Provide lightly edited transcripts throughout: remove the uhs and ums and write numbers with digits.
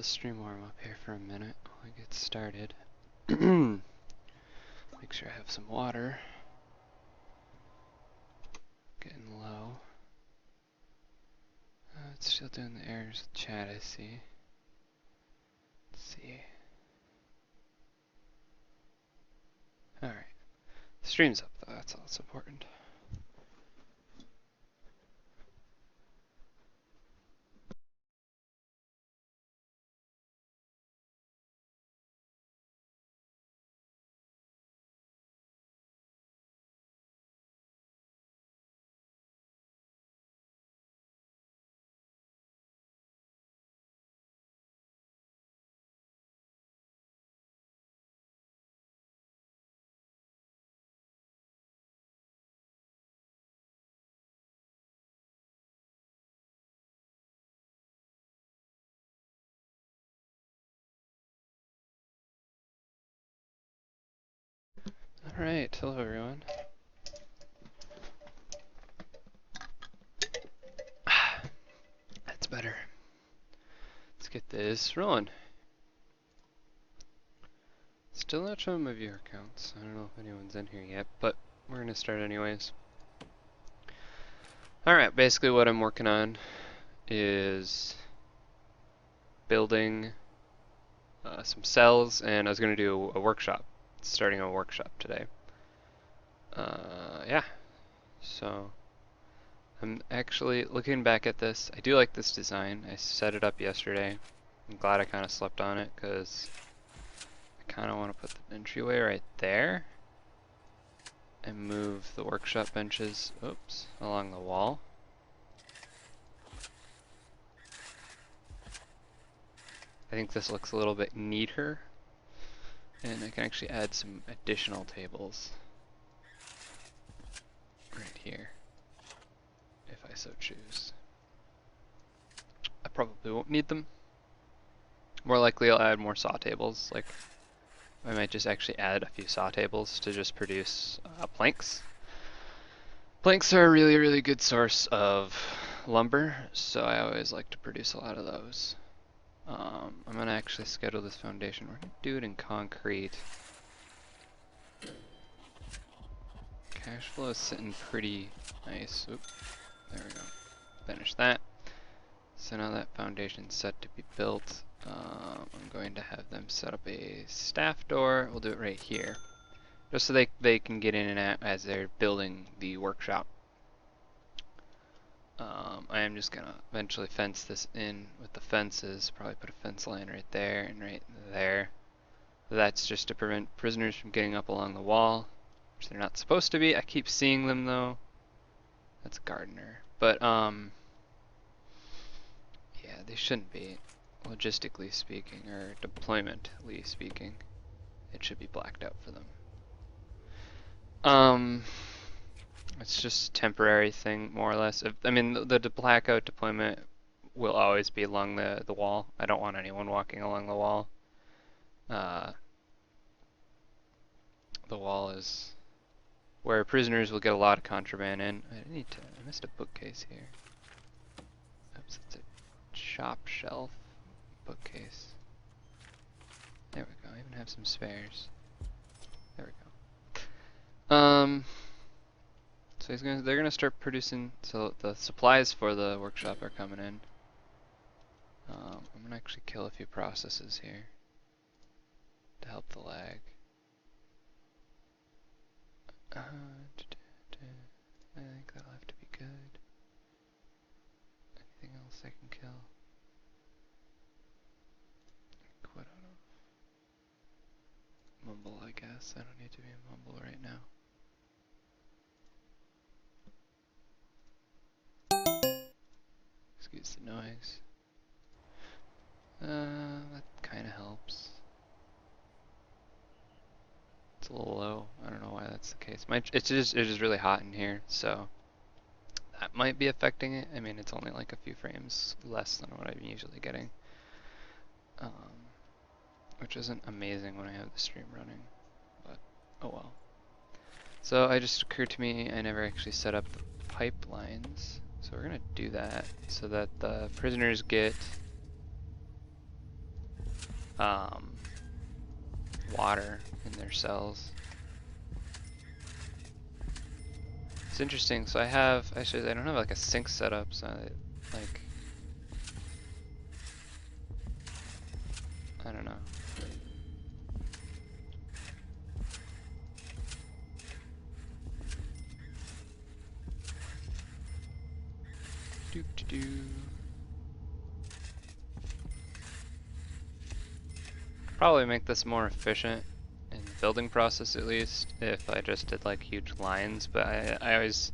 the stream warm up here for a minute while I get started. Make sure I have some water. Getting low. It's still doing the errors with chat, I see. Let's see. Alright. The stream's up though, that's all that's important. Alright, hello everyone. That's better. Let's get this rolling. Still not showing my viewer counts. I don't know if anyone's in here yet, but we're gonna start anyways. Alright, basically what I'm working on is building some cells, and I was gonna do a workshop. Starting a workshop today. Yeah. So I'm actually looking back at this. I do like this design. I set it up yesterday. I'm glad I kind of slept on it because I kind of want to put the entryway right there and move the workshop benches, oops, along the wall. I think this looks a little bit neater, and I can actually add some additional tables right here if I so choose. I probably won't need them. More likely I'll add more saw tables. Like, I might just actually add a few saw tables to just produce planks. Planks are a really, really good source of lumber, so I always like to produce a lot of those. I'm gonna actually schedule this foundation. We're gonna do it in concrete. Cash flow is sitting pretty nice. Oop, there we go. Finish that. So now that foundation's set to be built, I'm going to have them set up a staff door. We'll do it right here, just so they can get in and out as they're building the workshop. I am just gonna eventually fence this in with the fences. Probably put a fence line right there and right there. That's just to prevent prisoners from getting up along the wall, which they're not supposed to be. I keep seeing them though. That's a gardener, but yeah, they shouldn't be. Logistically speaking, or deploymentally speaking, it should be blacked out for them. It's just a temporary thing, more or less. I mean, the blackout deployment will always be along the wall. I don't want anyone walking along the wall. The wall is where prisoners will get a lot of contraband in. I missed a bookcase here. Oops, it's a shop shelf bookcase. There we go. I even have some spares. There we go. So they're gonna start producing. So the supplies for the workshop are coming in. I'm gonna actually kill a few processes here to help the lag. I think that'll have to be good. Anything else I can kill? Quit out of mumble, I guess. I don't need to be in mumble right now. Excuse the noise. That kind of helps. It's a little low. I don't know why that's the case. It's just really hot in here, so that might be affecting it. I mean, it's only like a few frames less than what I'm usually getting, which isn't amazing when I have the stream running, but oh well. So it just occurred to me I never actually set up the pipelines, so we're gonna do that so that the prisoners get water in their cells. It's interesting. So I don't have like a sink set up, so like, I don't know. Do do do. Probably make this more efficient in the building process, at least, if I just did like huge lines, but I always,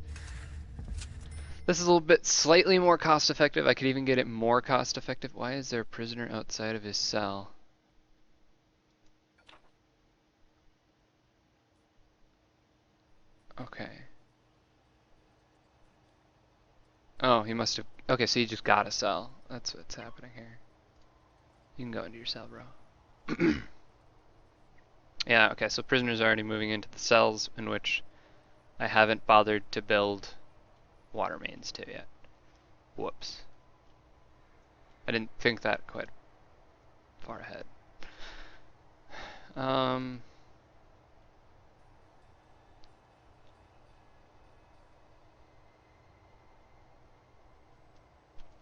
this is a little bit slightly more cost effective. I could even get it more cost effective. Why is there a prisoner outside of his cell? Okay. Oh, he must have, okay, so he just got a cell. That's what's happening here. You can go into your cell, bro. Yeah, okay, so prisoners are already moving into the cells in which I haven't bothered to build water mains to yet. Whoops. I didn't think that quite far ahead.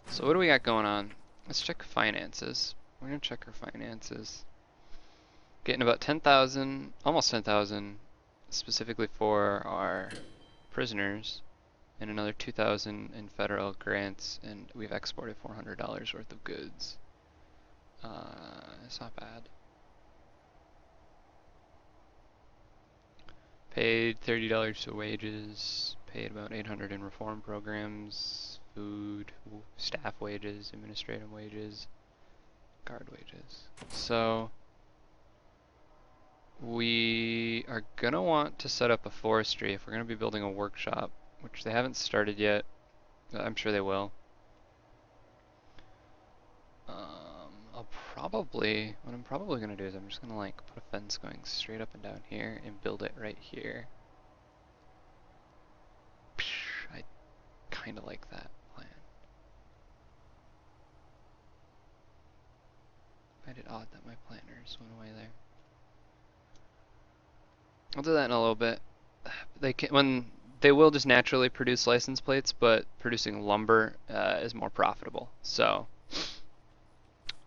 So what do we got going on? Let's check finances. We're gonna check our finances. Getting about 10,000, almost 10,000, specifically for our prisoners, and another 2,000 in federal grants, and we've exported $400 worth of goods. It's not bad. Paid $30 to wages, paid about 800 in reform programs, food, staff wages, administrative wages, guard wages. So we are gonna want to set up a forestry if we're gonna be building a workshop, which they haven't started yet. I'm sure they will. What I'm probably gonna do is I'm just gonna like put a fence going straight up and down here and build it right here. I kinda like that plan. I find it odd that my planners went away there. I'll do that in a little bit. They will just naturally produce license plates, but producing lumber is more profitable. So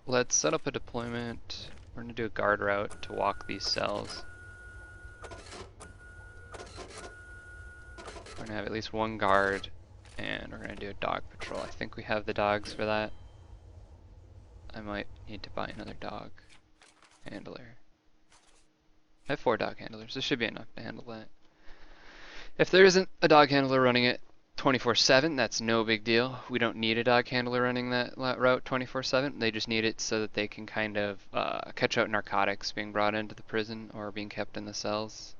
let's set up a deployment. We're gonna do a guard route to walk these cells. We're gonna have at least one guard, and we're gonna do a dog patrol. I think we have the dogs for that. I might need to buy another dog handler. I have 4 dog handlers. This should be enough to handle that. If there isn't a dog handler running it 24/7, that's no big deal. We don't need a dog handler running that route 24/7. They just need it so that they can kind of catch out narcotics being brought into the prison or being kept in the cells.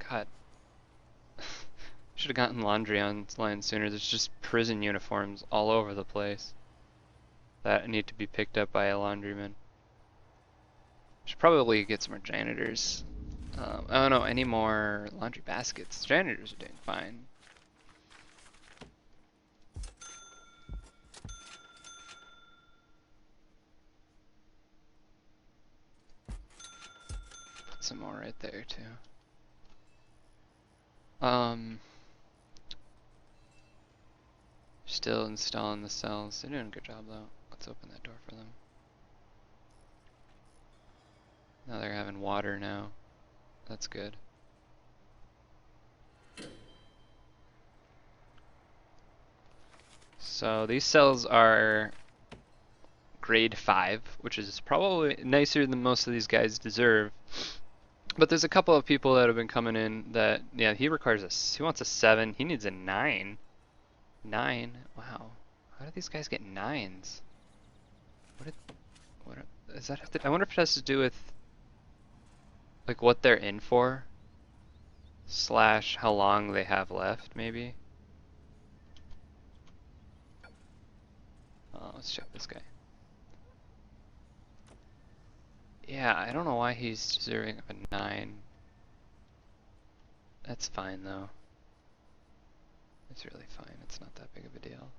God. Should have gotten laundry online sooner. There's just prison uniforms all over the place that need to be picked up by a laundryman. Should probably get some more janitors. I don't know, any more laundry baskets? Janitors are doing fine. Put some more right there too. Still installing the cells. They're doing a good job though. Let's open that door for them. Now they're having water now. That's good. So these cells are grade 5, which is probably nicer than most of these guys deserve. But there's a couple of people that have been coming in that, yeah, he wants a 7, he needs a 9. 9? Wow. How do these guys get 9s? Does that have to, I wonder if it has to do with like what they're in for? / how long they have left, maybe? Let's check this guy. Yeah, I don't know why he's deserving of a 9. It's fine though. It's really fine. It's not that big of a deal.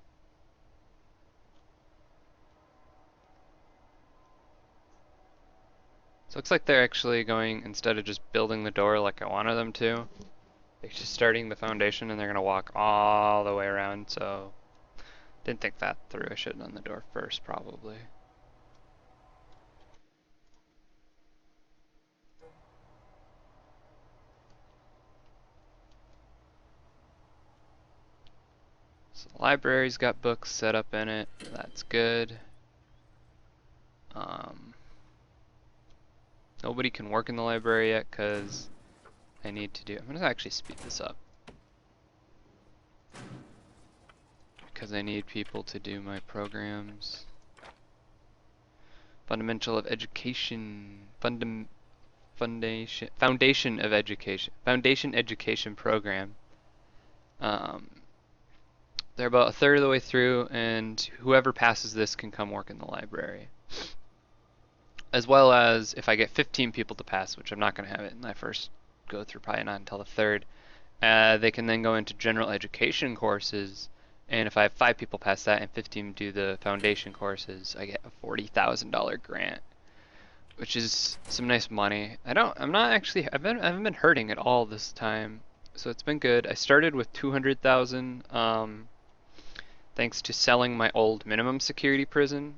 So it looks like they're actually going, instead of just building the door like I wanted them to, they're just starting the foundation and they're going to walk all the way around, so didn't think that through. I should have done the door first, probably. So the library's got books set up in it. That's good. Nobody can work in the library yet because I need to do... I'm going to actually speed this up. Because I need people to do my programs. Fundamental of Education... Foundation of Education. Foundation Education Program. They're about a third of the way through, and whoever passes this can come work in the library. As well as, if I get 15 people to pass, which I'm not going to have it in my first go through, probably not until the third, they can then go into general education courses, and if I have 5 people pass that and 15 do the foundation courses, I get a $40,000 grant, which is some nice money. I haven't been hurting at all this time, so it's been good. I started with 200,000, thanks to selling my old minimum security prison.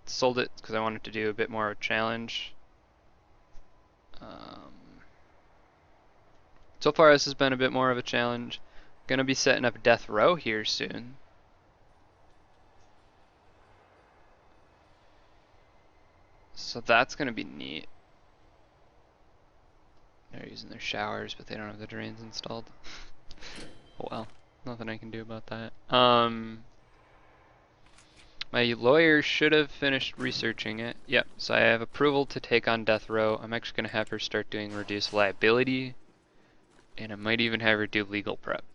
Sold it because I wanted to do a bit more of a challenge. So far this has been a bit more of a challenge. Gonna be setting up death row here soon. So that's gonna be neat. They're using their showers, but they don't have the drains installed. Oh well, nothing I can do about that. My lawyer should have finished researching it. Yep, so I have approval to take on death row. I'm actually going to have her start doing reduced liability, and I might even have her do legal prep.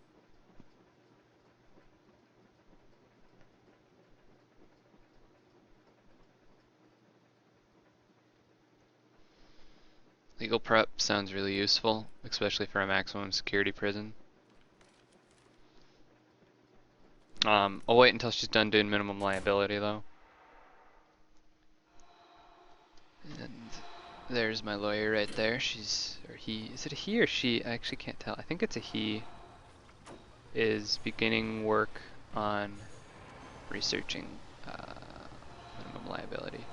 Legal prep sounds really useful, especially for a maximum security prison. I'll wait until she's done doing minimum liability though. And there's my lawyer right there. Is it a he or she? I actually can't tell. I think it's a he. Is beginning work on researching minimum liability.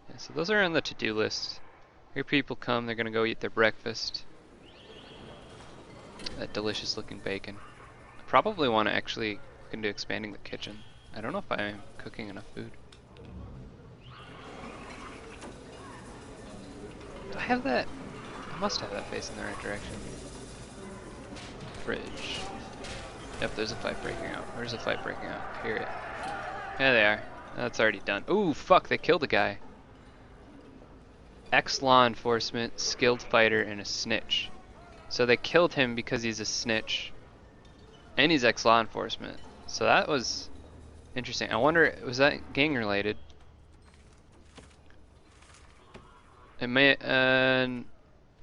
Yeah, so those are on the to-do list. Here people come, they're gonna go eat their breakfast. That delicious looking bacon. I probably want to actually look into expanding the kitchen. I don't know if I'm cooking enough food. Do I have that? I must have that facing the right direction. Fridge. Yep, there's a fight breaking out. Where's the fight breaking out? Here. Yeah, they are. That's already done. Ooh, fuck, they killed a guy. Ex-law enforcement, skilled fighter, and a snitch. So they killed him because he's a snitch. And he's ex-law enforcement. So that was interesting. I wonder, was that gang related? It may,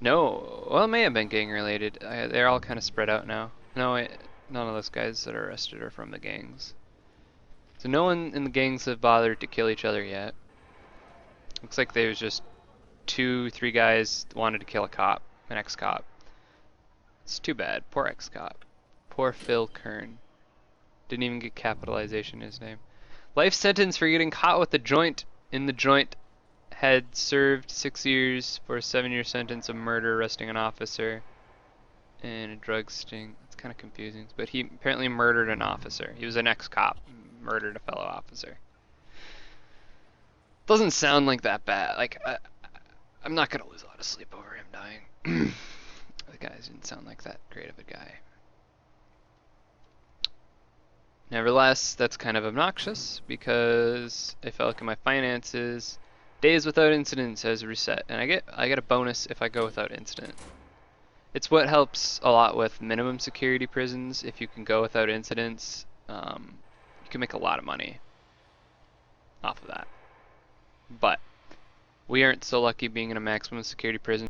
no. Well, it may have been gang related. They're all kind of spread out now. No, none of those guys that are arrested are from the gangs. So no one in the gangs have bothered to kill each other yet. Looks like there was just 2-3 guys wanted to kill a cop, an ex-cop. It's too bad. Poor ex-cop. Poor Phil Kern. Didn't even get capitalization in his name. Life sentence for getting caught with a joint in the joint. Had served 6 years for a 7-year sentence of murder, arresting an officer, and a drug sting. It's kind of confusing, but he apparently murdered an officer. He was an ex-cop, murdered a fellow officer. Doesn't sound like that bad. Like, I'm not gonna lose a lot of sleep over him dying. The guy didn't sound like that great of a guy. Nevertheless, that's kind of obnoxious because if I look at my finances, days without incidents has reset, and I get a bonus if I go without incident. It's what helps a lot with minimum security prisons. If you can go without incidents, you can make a lot of money off of that. But we aren't so lucky being in a maximum security prison.